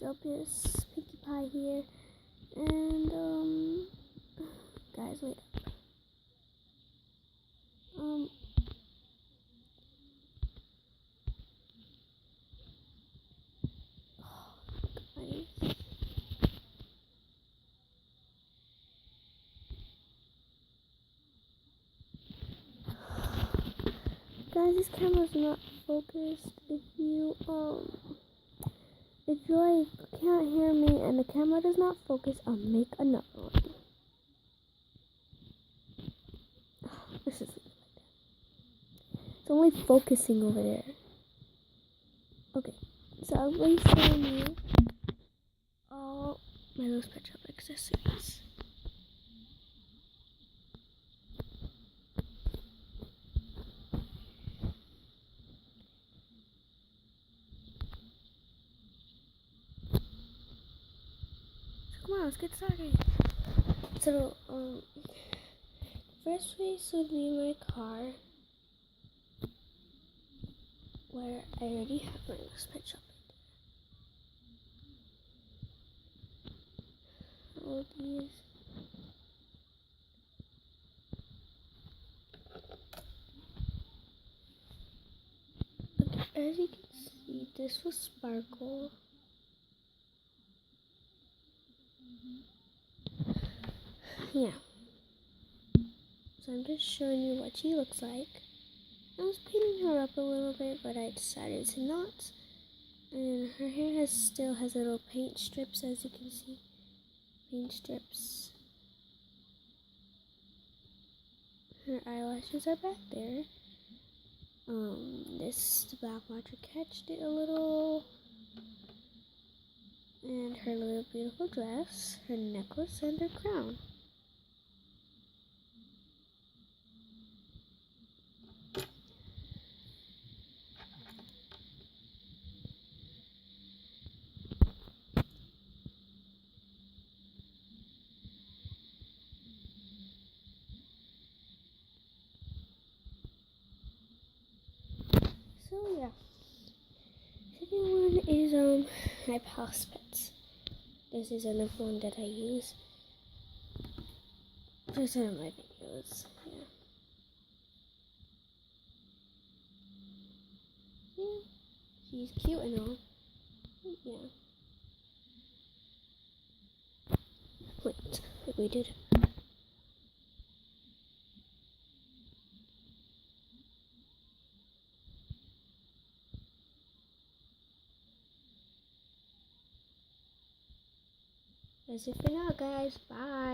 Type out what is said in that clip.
Jopius Pinkie Pie here, and guys, wait up. Guys, this camera's not focused. If you can't hear me and the camera does not focus, I'll make another one. This is it's only focusing over there. Okay, so I'll be showing you all my Lowe's Pet Shop accessories. Come on, let's get started. So, first place would be my car, where I already have my Lowe's Pet Shop. All these. Okay, as you can see, this was Sparkle. Yeah. So I'm just showing you what she looks like. I was painting her up a little bit, but I decided to not. And her hair still has little paint strips, as you can see. Paint strips. Her eyelashes are back there. This black marker catched it a little. And her little beautiful dress, her necklace, and her crown. So yeah, second one is my House Pets. This is another one that I use just in my videos. Yeah, she's cute and all. Yeah. Wait, we did. That's it for now, guys. Bye.